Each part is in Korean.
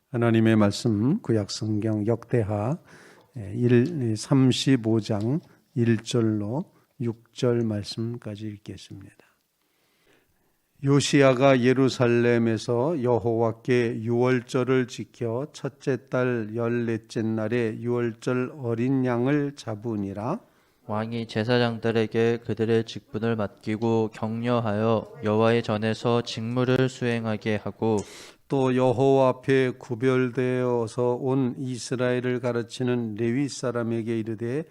하나님의 말씀 구약성경 역대하 35장 1절로 6절 말씀까지 읽겠습니다. 요시야가 예루살렘에서 여호와께 유월절을 지켜 첫째 달 14째 날에 유월절 어린 양을 잡으니라. 왕이 제사장들에게 그들의 직분을 맡기고 격려하여 여호와의 전에서 직무를 수행하게 하고 또 여호와 앞에 구별되어서 온 이스라엘을 가르치는 레위 사람에게 이르되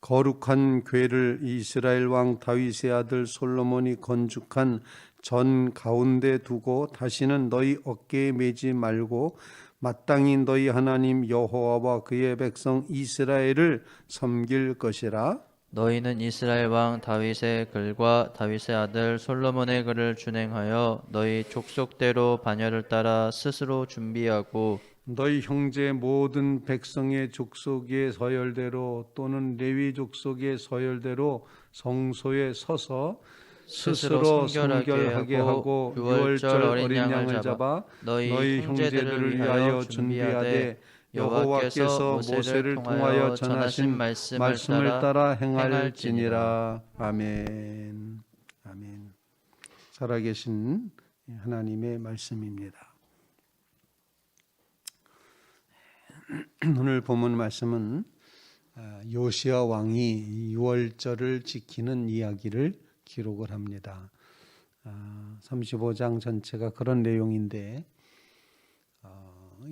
거룩한 궤를 이스라엘 왕 다윗의 아들 솔로몬이 건축한 전 가운데 두고 다시는 너희 어깨에 매지 말고 마땅히 너희 하나님 여호와와 그의 백성 이스라엘을 섬길 것이라. 너희는 이스라엘 왕 다윗의 글과 다윗의 아들 솔로몬의 글을 준행하여 너희 족속대로 반열을 따라 스스로 준비하고 너희 형제 모든 백성의 족속의 서열대로 또는 레위 족속의 서열대로 성소에 서서 스스로 성결하게 하고 유월절 어린 양을 잡아 너희 형제들을 위하여 준비하되 여호와께서 모세를 통하여 전하신 말씀을 따라 행할지니라. 아멘. 아멘. 살아계신 하나님의 말씀입니다. 오늘 본문 말씀은 요시야 왕이 유월절을 지키는 이야기를 기록을 합니다. 35장 전체가 그런 내용인데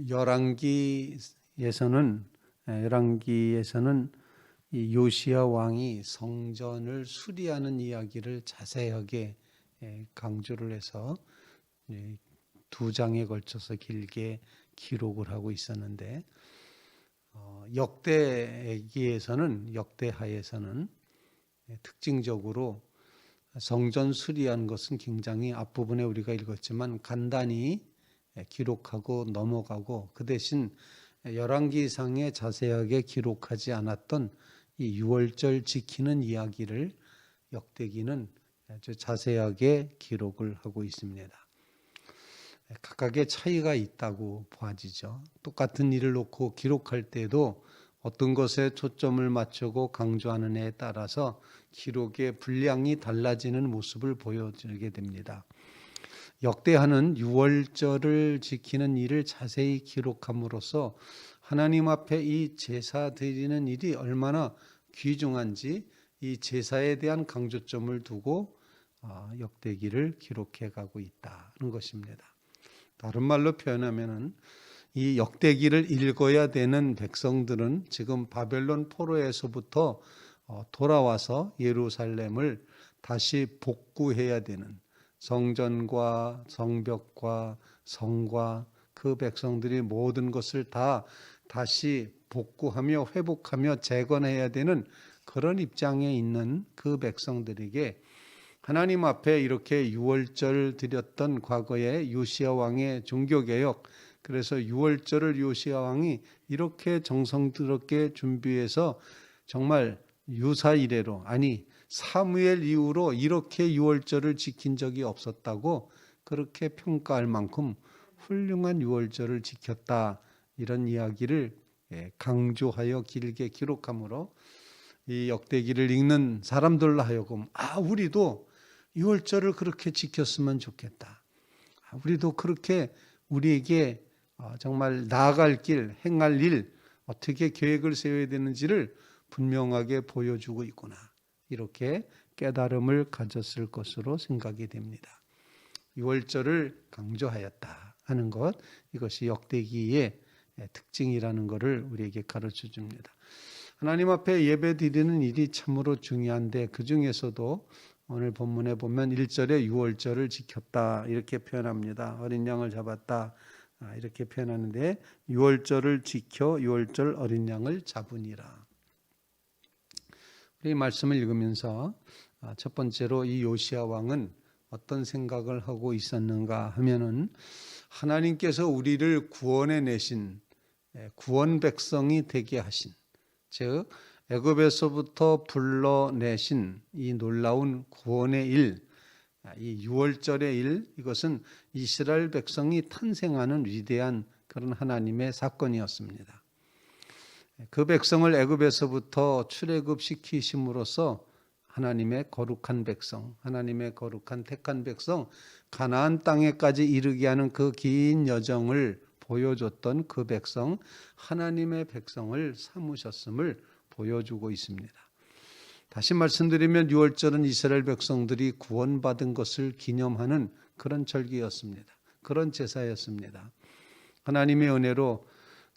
열왕기에서는 이 요시야 왕이 성전을 수리하는 이야기를 자세하게 강조를 해서 2장에 걸쳐서 길게 기록을 하고 있었는데 역대하에서는 특징적으로 성전 수리한 것은 굉장히 앞부분에 우리가 읽었지만 간단히 기록하고 넘어가고 그 대신 열왕기상에 자세하게 기록하지 않았던 이 유월절 지키는 이야기를 역대기는 아주 자세하게 기록을 하고 있습니다. 각각의 차이가 있다고 보아지죠. 똑같은 일을 놓고 기록할 때도 어떤 것에 초점을 맞추고 강조하는 에 따라서 기록의 분량이 달라지는 모습을 보여주게 됩니다. 역대하는 유월절을 지키는 일을 자세히 기록함으로써 하나님 앞에 이 제사 드리는 일이 얼마나 귀중한지 이 제사에 대한 강조점을 두고 역대기를 기록해 가고 있다는 것입니다. 다른 말로 표현하면은 이 역대기를 읽어야 되는 백성들은 지금 바벨론 포로에서부터 돌아와서 예루살렘을 다시 복구해야 되는 성전과 성벽과 성과 그 백성들이 모든 것을 다 다시 복구하며 회복하며 재건해야 되는 그런 입장에 있는 그 백성들에게 하나님 앞에 이렇게 유월절 드렸던 과거의 요시야 왕의 종교개혁, 그래서 유월절을 요시야 왕이 이렇게 정성스럽게 준비해서 정말 유사 이래로, 아니 사무엘 이후로 이렇게 유월절을 지킨 적이 없었다고 그렇게 평가할 만큼 훌륭한 유월절을 지켰다, 이런 이야기를 강조하여 길게 기록하므로 이 역대기를 읽는 사람들로 하여금 우리도 유월절을 그렇게 지켰으면 좋겠다. 우리도 그렇게 우리에게 정말 나아갈 길, 행할 일, 어떻게 계획을 세워야 되는지를 분명하게 보여주고 있구나. 이렇게 깨달음을 가졌을 것으로 생각이 됩니다. 유월절을 강조하였다 하는 것, 이것이 역대기의 특징이라는 것을 우리에게 가르쳐 줍니다. 하나님 앞에 예배 드리는 일이 참으로 중요한데 그 중에서도 오늘 본문에 보면 1절에 유월절을 지켰다 이렇게 표현합니다. 어린 양을 잡았다 이렇게 표현하는데 유월절을 지켜 유월절 어린 양을 잡으니라. 우리 말씀을 읽으면서 첫 번째로 이 요시야 왕은 어떤 생각을 하고 있었는가 하면은 하나님께서 우리를 구원해 내신 구원 백성이 되게 하신, 즉 애굽에서부터 불러내신 이 놀라운 구원의 일, 이 유월절의 일, 이것은 이스라엘 백성이 탄생하는 위대한 그 그런 하나님의 사건이었습니다. 그 백성을 애굽에서부터 출애굽시키심으로써 하나님의 거룩한 백성, 하나님의 거룩한 택한 백성, 가나안 땅에까지 이르게 하는 그 긴 여정을 보여줬던 그 백성, 하나님의 백성을 삼으셨음을 보여주고 있습니다. 다시 말씀드리면 유월절은 이스라엘 백성들이 구원받은 것을 기념하는 그런 절기였습니다. 그런 제사였습니다. 하나님의 은혜로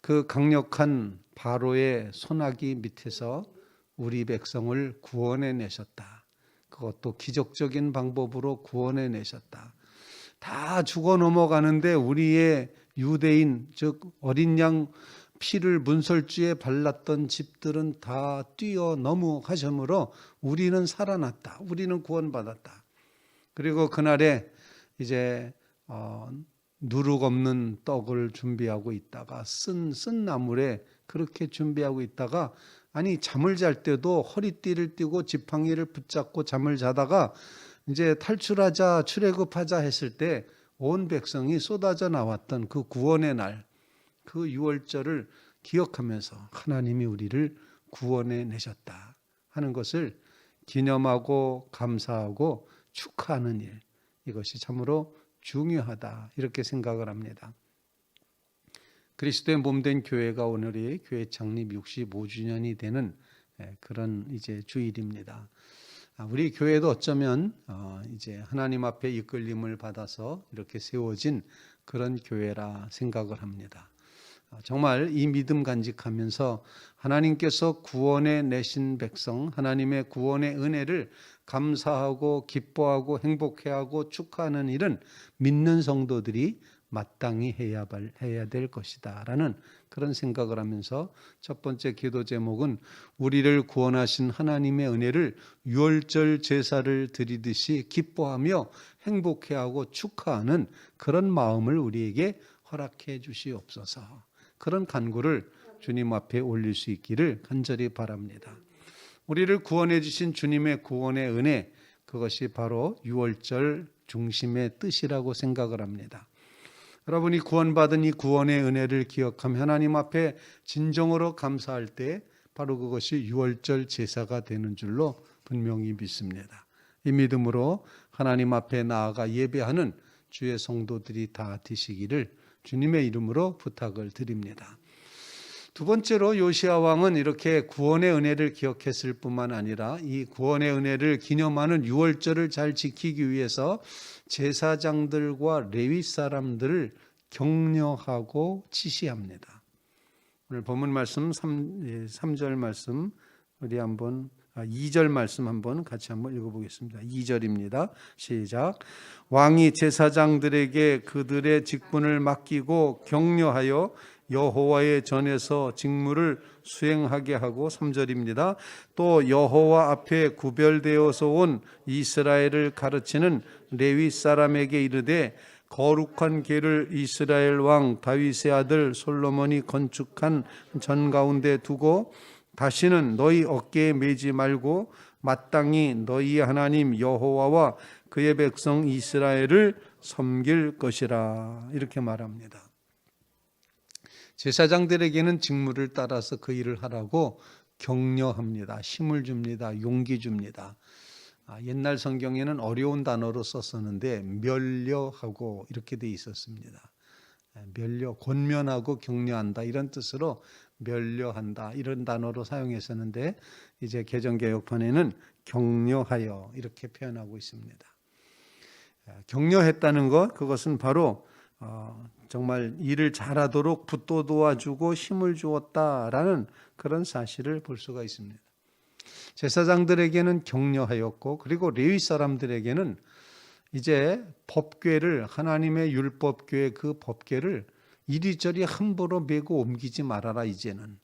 그 강력한 바로의 손아귀 밑에서 우리 백성을 구원해 내셨다. 그것도 기적적인 방법으로 구원해 내셨다. 다 죽어 넘어가는데 우리의 유대인, 즉 어린 양 피를 문설주에 발랐던 집들은 다 뛰어 넘어가심으로 우리는 살아났다. 우리는 구원받았다. 그리고 그날에 이제 누룩 없는 떡을 준비하고 있다가 쓴 나물에 그렇게 준비하고 있다가 아니 잠을 잘 때도 허리띠를 띠고 지팡이를 붙잡고 잠을 자다가 이제 탈출하자 출애굽하자 했을 때 온 백성이 쏟아져 나왔던 그 구원의 날, 그 유월절을 기억하면서 하나님이 우리를 구원해 내셨다 하는 것을 기념하고 감사하고 축하하는 일, 이것이 참으로 중요하다 이렇게 생각을 합니다. 그리스도의 몸된 교회가 오늘이 교회 창립 65주년이 되는 그런 이제 주일입니다. 우리 교회도 어쩌면 이제 하나님 앞에 이끌림을 받아서 이렇게 세워진 그런 교회라 생각을 합니다. 정말 이 믿음 간직하면서 하나님께서 구원해 내신 백성, 하나님의 구원의 은혜를 감사하고 기뻐하고 행복해하고 축하하는 일은 믿는 성도들이 마땅히 해야 될 것이다 라는 그런 생각을 하면서 첫 번째 기도 제목은 우리를 구원하신 하나님의 은혜를 유월절 제사를 드리듯이 기뻐하며 행복해하고 축하하는 그런 마음을 우리에게 허락해 주시옵소서. 그런 간구를 주님 앞에 올릴 수 있기를 간절히 바랍니다. 우리를 구원해 주신 주님의 구원의 은혜, 그것이 바로 유월절 중심의 뜻이라고 생각을 합니다. 여러분이 구원받은 이 구원의 은혜를 기억하며 하나님 앞에 진정으로 감사할 때 바로 그것이 유월절 제사가 되는 줄로 분명히 믿습니다. 이 믿음으로 하나님 앞에 나아가 예배하는 주의 성도들이 다 되시기를 주님의 이름으로 부탁을 드립니다. 두 번째로 요시야 왕은 이렇게 구원의 은혜를 기억했을 뿐만 아니라 이 구원의 은혜를 기념하는 유월절을 잘 지키기 위해서 제사장들과 레위 사람들을 격려하고 지시합니다. 오늘 본문 말씀 3절 말씀 우리 한번 2절 말씀 한번 같이 한번 읽어보겠습니다. 2절입니다. 시작. 왕이 제사장들에게 그들의 직분을 맡기고 격려하여 여호와의 전에서 직무를 수행하게 하고 3절입니다. 또 여호와 앞에 구별되어서 온 이스라엘을 가르치는 레위 사람에게 이르되 거룩한 궤를 이스라엘 왕 다윗의 아들 솔로몬이 건축한 전 가운데 두고 다시는 너희 어깨에 매지 말고 마땅히 너희 하나님 여호와와 그의 백성 이스라엘을 섬길 것이라 이렇게 말합니다. 제사장들에게는 직무를 따라서 그 일을 하라고 격려합니다. 힘을 줍니다. 용기 줍니다. 옛날 성경에는 어려운 단어로 썼었는데 면려하고 이렇게 돼 있었습니다. 면려, 권면하고 격려한다 이런 뜻으로 면려한다 이런 단어로 사용했었는데 이제 개정개혁판에는 격려하여 이렇게 표현하고 있습니다. 격려했다는 것, 그것은 바로 정말 일을 잘하도록 붙도 도와주고 힘을 주었다라는 그런 사실을 볼 수가 있습니다. 제사장들에게는 격려하였고 그리고 레위 사람들에게는 이제 법궤를 하나님의 율법궤의 그 법궤를 이리저리 함부로 메고 옮기지 말아라. 이제는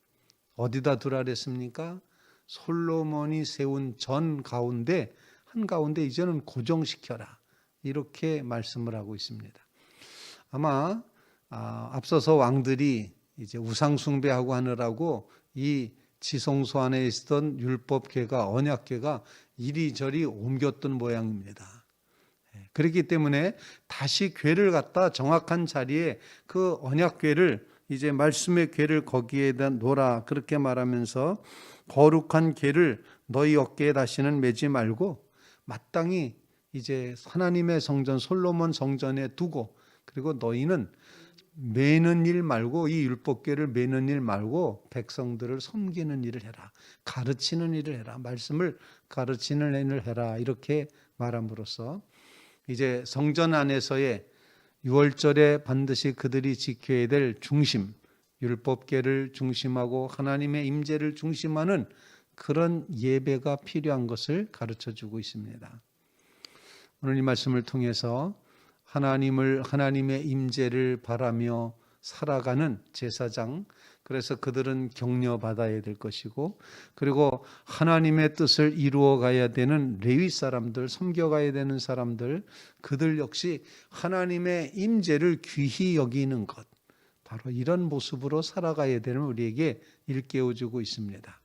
어디다 두라 그랬습니까? 솔로몬이 세운 전 가운데 한가운데 이제는 고정시켜라 이렇게 말씀을 하고 있습니다. 아마 앞서서 왕들이 이제 우상 숭배하고 하느라고 이 지성소 안에 있었던 율법궤가 언약궤가 이리저리 옮겼던 모양입니다. 그렇기 때문에 다시 궤를 갖다 정확한 자리에 그 언약궤를 이제 말씀의 궤를 거기에다 놓으라 그렇게 말하면서 거룩한 궤를 너희 어깨에 다시는 매지 말고 마땅히 이제 하나님의 성전 솔로몬 성전에 두고, 그리고 너희는 매는 일 말고, 이 율법궤를 매는 일 말고 백성들을 섬기는 일을 해라, 가르치는 일을 해라, 말씀을 가르치는 일을 해라, 이렇게 말함으로써 이제 성전 안에서의 유월절에 반드시 그들이 지켜야 될 중심, 율법궤를 중심하고 하나님의 임재를 중심하는 그런 예배가 필요한 것을 가르쳐주고 있습니다. 오늘 이 말씀을 통해서 하나님의 임재를 바라며 살아가는 제사장, 그래서 그들은 격려받아야 될 것이고, 그리고 하나님의 뜻을 이루어 가야 되는 레위 사람들, 섬겨가야 되는 사람들, 그들 역시 하나님의 임재를 귀히 여기는 것, 바로 이런 모습으로 살아가야 되는 우리에게 일깨워주고 있습니다.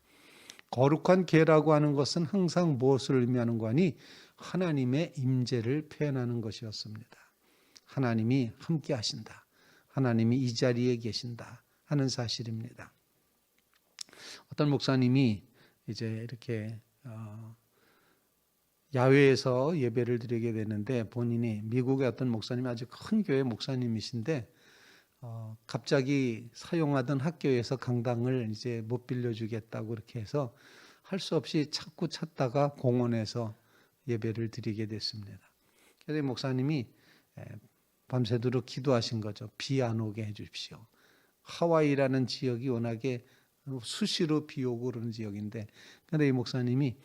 거룩한 궤라고 하는 것은 항상 무엇을 의미하는 거니? 하나님의 임재를 표현하는 것이었습니다. 하나님이 함께 하신다, 하나님이 이 자리에 계신다 하는 사실입니다. 어떤 목사님이 이제 이렇게 야외에서 예배를 드리게 되는데, 본인이 미국의 어떤 목사님이 아주 큰 교회 목사님이신데 갑자기 사용하던 학교에서 강당을 이제 못 빌려주겠다고 그렇게 해서 할 수 없이 찾고 찾다가 공원에서 예배를 드리게 됐습니다. 그래서 목사님이 밤새도록 기도하신 거죠. 비 안 오게 해 주십시오. 하와이라는 지역이 워낙에 수시로 비 오고 그러는 지역인데, 그런데 이 목사님이,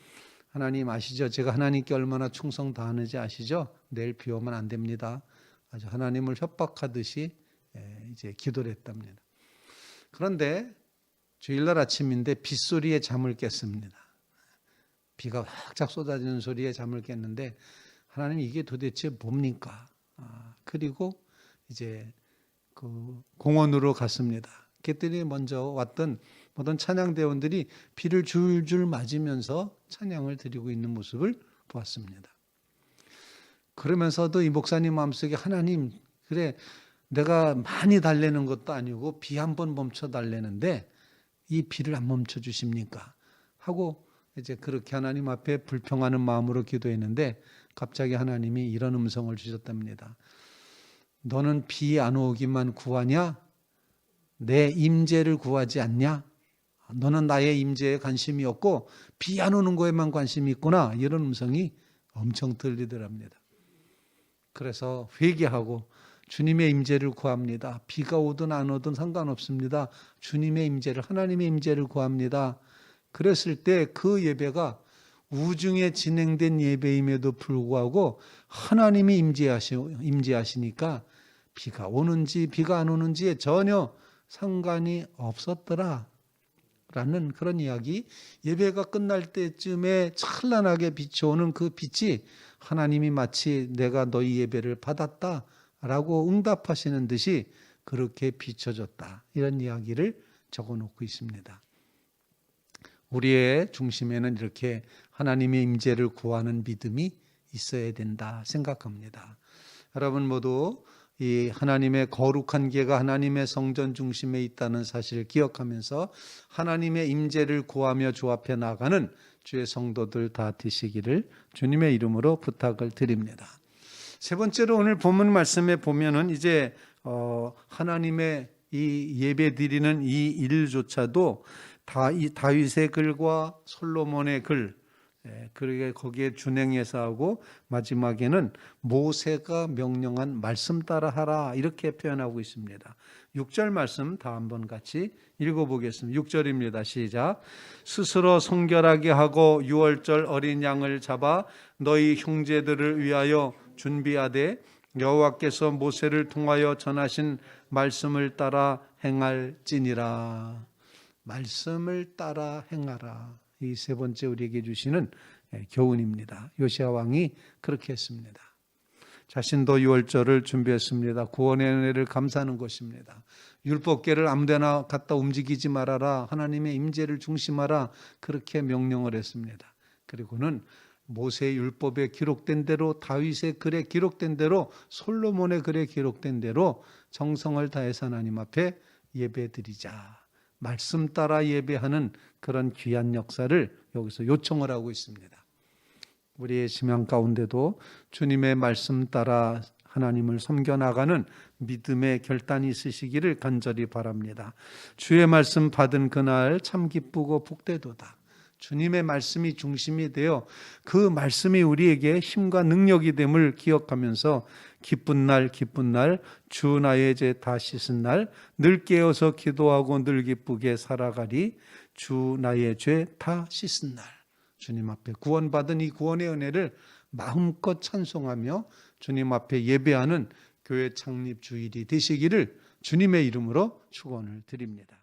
하나님 아시죠? 제가 하나님께 얼마나 충성 다하는지 아시죠? 내일 비 오면 안 됩니다. 아주 하나님을 협박하듯이 이제 기도를 했답니다. 그런데 주일날 아침인데 빗소리에 잠을 깼습니다. 비가 확 쏟아지는 소리에 잠을 깼는데, 하나님 이게 도대체 뭡니까? 그리고 이제 그 공원으로 갔습니다. 그랬더니 먼저 왔던 모든 찬양대원들이 비를 줄줄 맞으면서 찬양을 드리고 있는 모습을 보았습니다. 그러면서도 이 목사님 마음속에, 하나님, 그래 내가 많이 달래는 것도 아니고 비 한 번 멈춰 달래는데 이 비를 안 멈춰 주십니까? 하고 이제 그렇게 하나님 앞에 불평하는 마음으로 기도했는데, 갑자기 하나님이 이런 음성을 주셨답니다. 너는 비 안 오기만 구하냐? 내 임재를 구하지 않냐? 너는 나의 임재에 관심이 없고 비 안 오는 거에만 관심이 있구나. 이런 음성이 엄청 들리더랍니다. 그래서 회개하고 주님의 임재를 구합니다. 비가 오든 안 오든 상관없습니다. 주님의 임재를, 하나님의 임재를 구합니다. 그랬을 때 그 예배가 우중에 진행된 예배임에도 불구하고 하나님이 임재하시니까 비가 오는지 비가 안 오는지에 전혀 상관이 없었더라 라는 그런 이야기. 예배가 끝날 때쯤에 찬란하게 비춰오는 그 빛이 하나님이 마치 내가 너희 예배를 받았다 라고 응답하시는 듯이 그렇게 비춰졌다, 이런 이야기를 적어놓고 있습니다. 우리의 중심에는 이렇게 하나님의 임재를 구하는 믿음이 있어야 된다 생각합니다. 여러분 모두 이 하나님의 거룩한 궤가 하나님의 성전 중심에 있다는 사실을 기억하면서 하나님의 임재를 구하며 주 앞에 나가는 주의 성도들 다 되시기를 주님의 이름으로 부탁을 드립니다. 세 번째로 오늘 본문 말씀에 보면은 이제 하나님의 이 예배 드리는 이 일조차도 다윗의 글과 솔로몬의 글, 그러게 거기에 준행해서 하고, 마지막에는 모세가 명령한 말씀 따라 하라, 이렇게 표현하고 있습니다. 6절 말씀 다 한번 같이 읽어보겠습니다. 6절입니다. 시작. 스스로 성결하게 하고 유월절 어린 양을 잡아 너희 형제들을 위하여 준비하되 여호와께서 모세를 통하여 전하신 말씀을 따라 행할지니라. 말씀을 따라 행하라. 이 세 번째 우리에게 주시는 교훈입니다. 요시야 왕이 그렇게 했습니다. 자신도 유월절을 준비했습니다. 구원의 은혜를 감사하는 것입니다. 율법궤를 아무데나 갖다 움직이지 말아라. 하나님의 임재를 중심하라. 그렇게 명령을 했습니다. 그리고는 모세의 율법에 기록된 대로, 다윗의 글에 기록된 대로, 솔로몬의 글에 기록된 대로 정성을 다해서 하나님 앞에 예배드리자. 말씀 따라 예배하는 그런 귀한 역사를 여기서 요청을 하고 있습니다. 우리의 심양 가운데도 주님의 말씀 따라 하나님을 섬겨나가는 믿음의 결단이 있으시기를 간절히 바랍니다. 주의 말씀 받은 그날 참 기쁘고 복되도다. 주님의 말씀이 중심이 되어 그 말씀이 우리에게 힘과 능력이 됨을 기억하면서 기쁜 날 주 나의 죄 다 씻은 날 늘 깨어서 기도하고 늘 기쁘게 살아가리. 주 나의 죄 다 씻은 날, 주님 앞에 구원받은 이 구원의 은혜를 마음껏 찬송하며 주님 앞에 예배하는 교회 창립 주일이 되시기를 주님의 이름으로 축원을 드립니다.